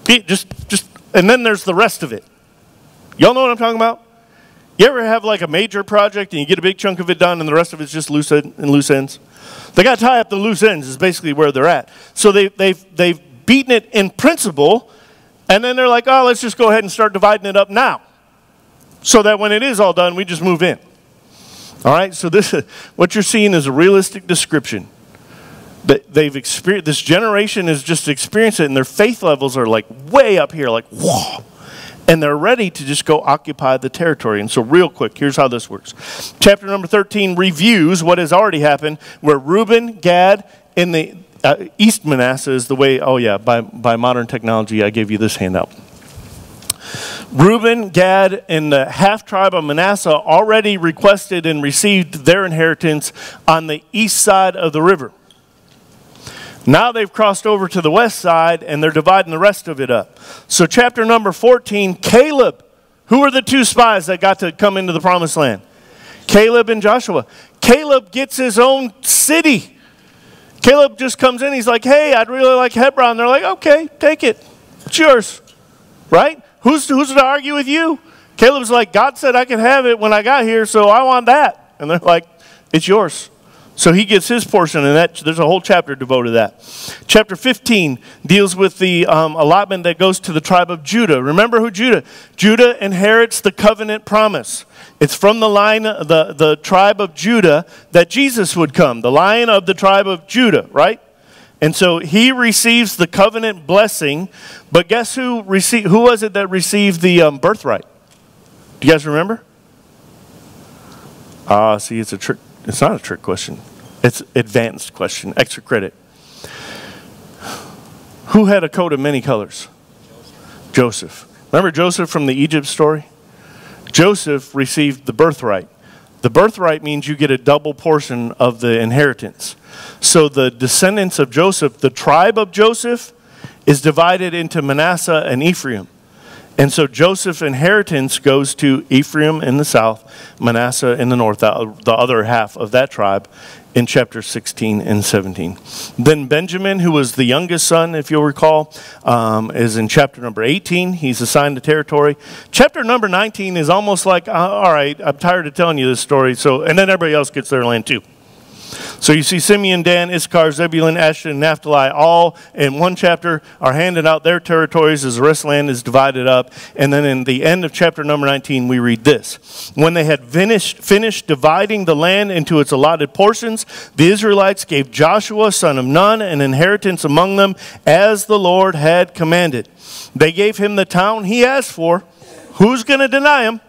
And then there's the rest of it. Y'all know what I'm talking about? You ever have like a major project and you get a big chunk of it done and the rest of it's just loose ends? They got to tie up the loose ends is basically where they're at. So they've beaten it in principle. And then they're like, oh, let's just go ahead and start dividing it up now. So that when it is all done, we just move in. All right, so what you're seeing is a realistic description. They've experienced, this generation has just experienced it, and their faith levels are like way up here, like, whoa. And they're ready to just go occupy the territory. And so real quick, here's how this works. Chapter number 13 reviews what has already happened, where Reuben, Gad, and the East Manasseh is the way, oh yeah, by modern technology, I gave you this handout. Reuben, Gad, and the half-tribe of Manasseh already requested and received their inheritance on the east side of the river. Now they've crossed over to the west side, and they're dividing the rest of it up. So chapter number 14, Caleb. Who are the 2 spies that got to come into the promised land? Caleb and Joshua. Caleb gets his own city. Caleb just comes in, he's like, hey, I'd really like Hebron. They're like, okay, take it. It's yours. Right? Who's to argue with you? Caleb's like, God said I could have it when I got here, so I want that. And they're like, it's yours. So he gets his portion, and there's a whole chapter devoted to that. Chapter 15 deals with the allotment that goes to the tribe of Judah. Remember who Judah? Judah inherits the covenant promise. It's from the line, the tribe of Judah, that Jesus would come. The lion of the tribe of Judah, right? And so he receives the covenant blessing, but guess who was it that received the birthright? Do you guys remember? See, it's a trick. It's not a trick question. It's advanced question, extra credit. Who had a coat of many colors? Joseph. Remember Joseph from the Egypt story? Joseph received the birthright. The birthright means you get a double portion of the inheritance. So the descendants of Joseph, the tribe of Joseph, is divided into Manasseh and Ephraim. And so Joseph's inheritance goes to Ephraim in the south, Manasseh in the north, the other half of that tribe, in chapter 16 and 17. Then Benjamin, who was the youngest son, if you'll recall, is in chapter number 18. He's assigned the territory. Chapter number 19 is almost like, all right, I'm tired of telling you this story, and then everybody else gets their land too. So you see Simeon, Dan, Issachar, Zebulun, Asher, and Naphtali all in one chapter are handing out their territories as the rest of the land is divided up. And then in the end of chapter number 19, we read this. When they had finished dividing the land into its allotted portions, the Israelites gave Joshua, son of Nun, an inheritance among them as the Lord had commanded. They gave him the town he asked for. Who's going to deny him?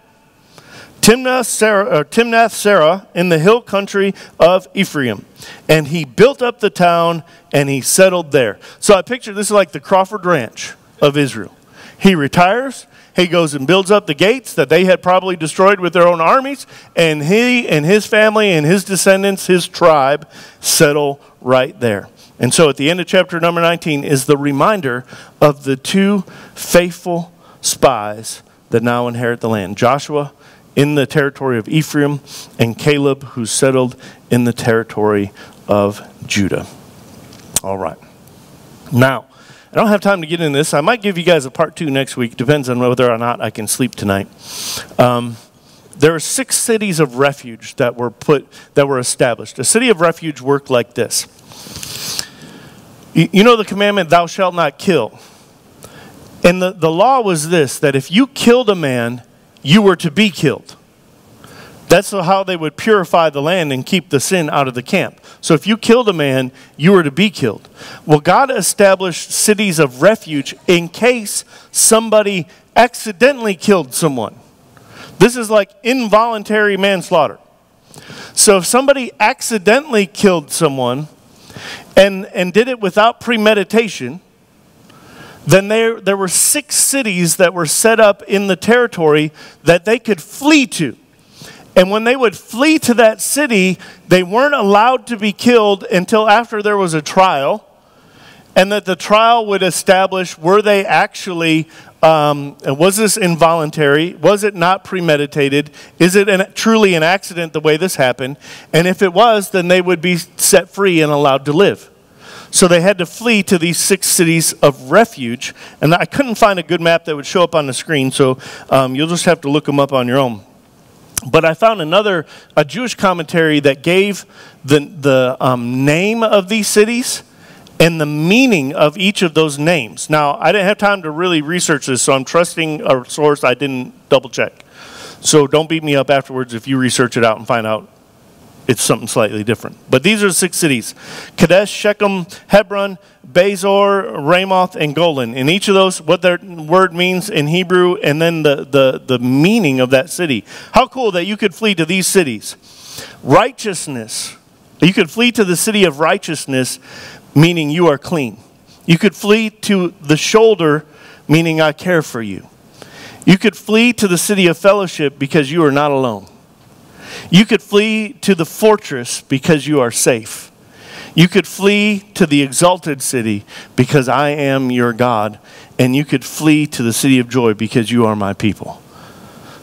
Timnath-Serah in the hill country of Ephraim. And he built up the town and he settled there. So I picture this is like the Crawford Ranch of Israel. He retires. He goes and builds up the gates that they had probably destroyed with their own armies. And he and his family and his descendants, his tribe, settle right there. And so at the end of chapter number 19 is the reminder of the two faithful spies that now inherit the land. Joshua in the territory of Ephraim, and Caleb, who settled in the territory of Judah. All right. Now, I don't have time to get into this. I might give you guys a part 2 next week. Depends on whether or not I can sleep tonight. There are 6 cities of refuge that were established. A city of refuge worked like this. You know the commandment, thou shalt not kill. And the law was this, that if you killed a man, you were to be killed. That's how they would purify the land and keep the sin out of the camp. So if you killed a man, you were to be killed. Well, God established cities of refuge in case somebody accidentally killed someone. This is like involuntary manslaughter. So if somebody accidentally killed someone and did it without premeditation, then there were 6 cities that were set up in the territory that they could flee to. And when they would flee to that city, they weren't allowed to be killed until after there was a trial, and that the trial would establish, were they actually, was this involuntary? Was it not premeditated? Is it truly an accident the way this happened? And if it was, then they would be set free and allowed to live. So they had to flee to these 6 cities of refuge. And I couldn't find a good map that would show up on the screen, so you'll just have to look them up on your own. But I found a Jewish commentary that gave the name of these cities and the meaning of each of those names. Now, I didn't have time to really research this, so I'm trusting a source I didn't double check. So don't beat me up afterwards if you research it out and find out it's something slightly different. But these are the 6 cities: Kadesh, Shechem, Hebron, Bezor, Ramoth, and Golan. And each of those, what their word means in Hebrew, and then the meaning of that city. How cool that you could flee to these cities. Righteousness. You could flee to the city of righteousness, meaning you are clean. You could flee to the shoulder, meaning I care for you. You could flee to the city of fellowship because you are not alone. You could flee to the fortress because you are safe. You could flee to the exalted city because I am your God. And you could flee to the city of joy because you are my people.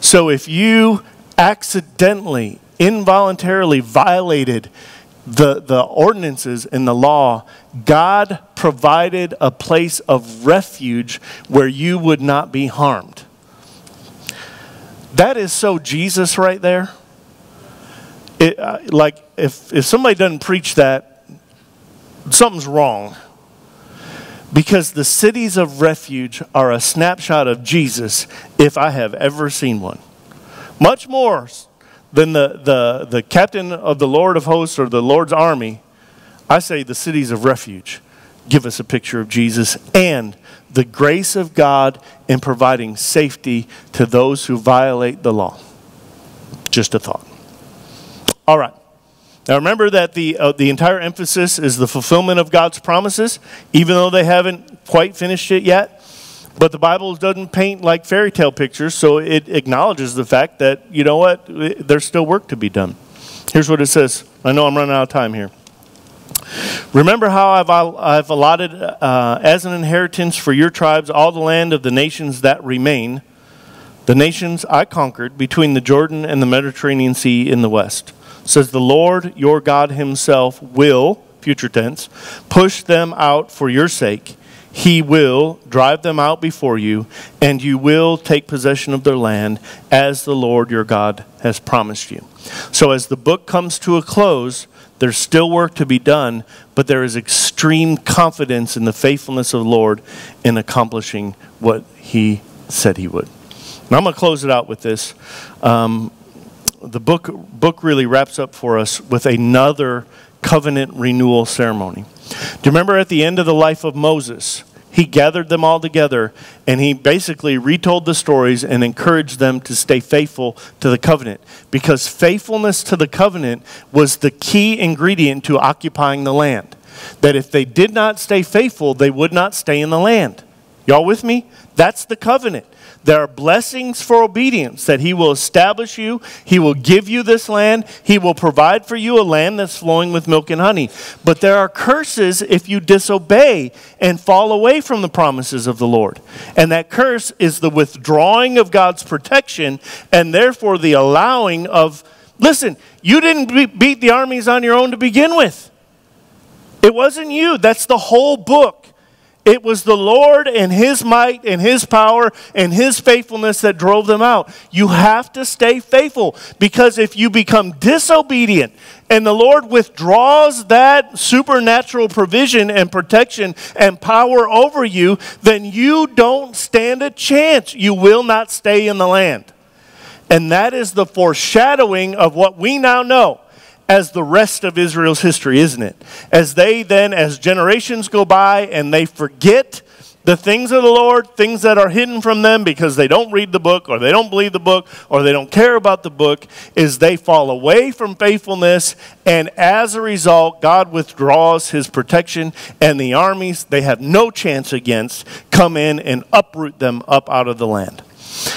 So if you accidentally, involuntarily violated the ordinances and the law, God provided a place of refuge where you would not be harmed. That is so Jesus right there. Like if somebody doesn't preach that, something's wrong. Because the cities of refuge are a snapshot of Jesus, if I have ever seen one. Much more than the captain of the Lord of hosts or the Lord's army, I say the cities of refuge give us a picture of Jesus and the grace of God in providing safety to those who violate the law. Just a thought. All right. Now remember that the entire emphasis is the fulfillment of God's promises, even though they haven't quite finished it yet. But the Bible doesn't paint like fairy tale pictures, so it acknowledges the fact that, you know what, there's still work to be done. Here's what it says. I know I'm running out of time here. Remember how I've allotted as an inheritance for your tribes all the land of the nations that remain, the nations I conquered between the Jordan and the Mediterranean Sea in the west. Says the Lord your God himself will, future tense, push them out for your sake. He will drive them out before you, and you will take possession of their land as the Lord your God has promised you. So as the book comes to a close, there's still work to be done, but there is extreme confidence in the faithfulness of the Lord in accomplishing what he said he would. Now I'm going to close it out with this. The book really wraps up for us with another covenant renewal ceremony. Do you remember at the end of the life of Moses, he gathered them all together and he basically retold the stories and encouraged them to stay faithful to the covenant, because faithfulness to the covenant was the key ingredient to occupying the land. That if they did not stay faithful, they would not stay in the land. Y'all with me? That's the covenant. There are blessings for obedience, that he will establish you, he will give you this land, he will provide for you a land that's flowing with milk and honey. But there are curses if you disobey and fall away from the promises of the Lord. And that curse is the withdrawing of God's protection and therefore the allowing of, listen, you didn't beat the armies on your own to begin with. It wasn't you. That's the whole book. It was the Lord and his might and his power and his faithfulness that drove them out. You have to stay faithful, because if you become disobedient and the Lord withdraws that supernatural provision and protection and power over you, then you don't stand a chance. You will not stay in the land. And that is the foreshadowing of what we now know as the rest of Israel's history, isn't it? As they then, as generations go by and they forget the things of the Lord, things that are hidden from them because they don't read the book or they don't believe the book or they don't care about the book, is they fall away from faithfulness, and as a result, God withdraws his protection, and the armies they have no chance against come in and uproot them up out of the land.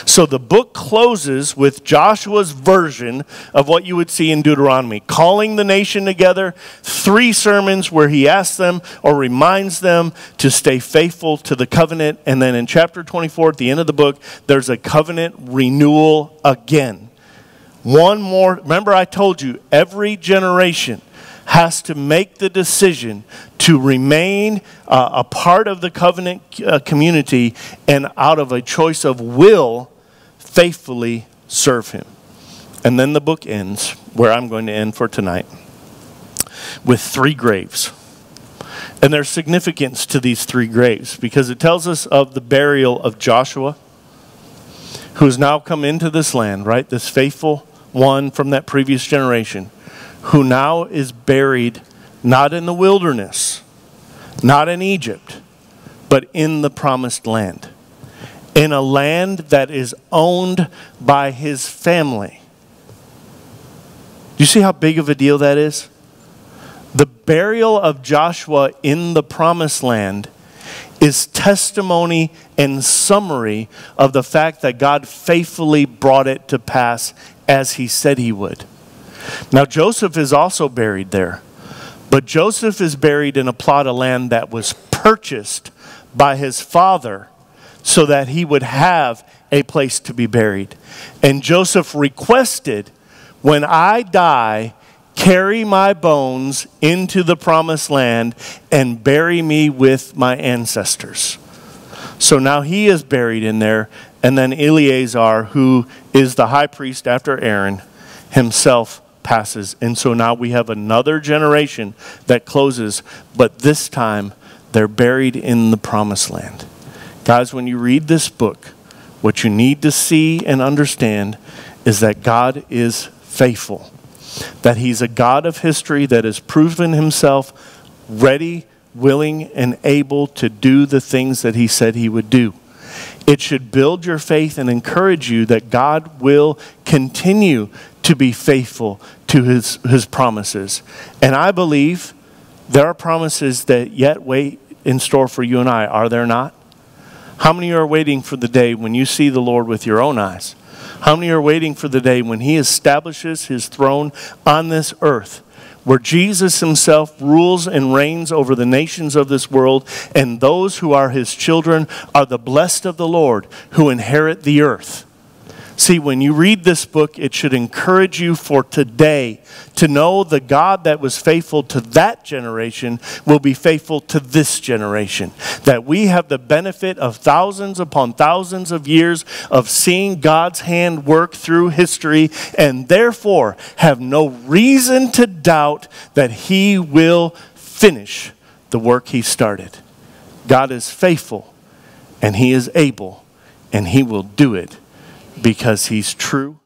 So the book closes with Joshua's version of what you would see in Deuteronomy, calling the nation together, 3 sermons where he asks them or reminds them to stay faithful to the covenant. And then in chapter 24, at the end of the book, there's a covenant renewal again. One more. Remember, I told you, every generation has to make the decision to remain a part of the covenant community, and out of a choice of will, faithfully serve him. And then the book ends, where I'm going to end for tonight, with 3 graves. And there's significance to these 3 graves, because it tells us of the burial of Joshua, who has now come into this land, right? This faithful one from that previous generation, who now is buried not in the wilderness, not in Egypt, but in the promised land. In a land that is owned by his family. Do you see how big of a deal that is? The burial of Joshua in the promised land is testimony and summary of the fact that God faithfully brought it to pass as he said he would. Now Joseph is also buried there, but Joseph is buried in a plot of land that was purchased by his father so that he would have a place to be buried. And Joseph requested, when I die, carry my bones into the promised land and bury me with my ancestors. So now he is buried in there, and then Eleazar, who is the high priest after Aaron, himself passes. And so now we have another generation that closes, but this time they're buried in the promised land. Guys, when you read this book, what you need to see and understand is that God is faithful. That he's a God of history that has proven himself ready, willing, and able to do the things that he said he would do. It should build your faith and encourage you that God will continue to be faithful to his promises. And I believe there are promises that yet wait in store for you and I, are there not? How many are waiting for the day when you see the Lord with your own eyes? How many are waiting for the day when he establishes his throne on this earth, where Jesus himself rules and reigns over the nations of this world, and those who are his children are the blessed of the Lord who inherit the earth? See, when you read this book, it should encourage you for today to know the God that was faithful to that generation will be faithful to this generation. That we have the benefit of thousands upon thousands of years of seeing God's hand work through history, and therefore have no reason to doubt that he will finish the work he started. God is faithful, and he is able, and he will do it. Because he's true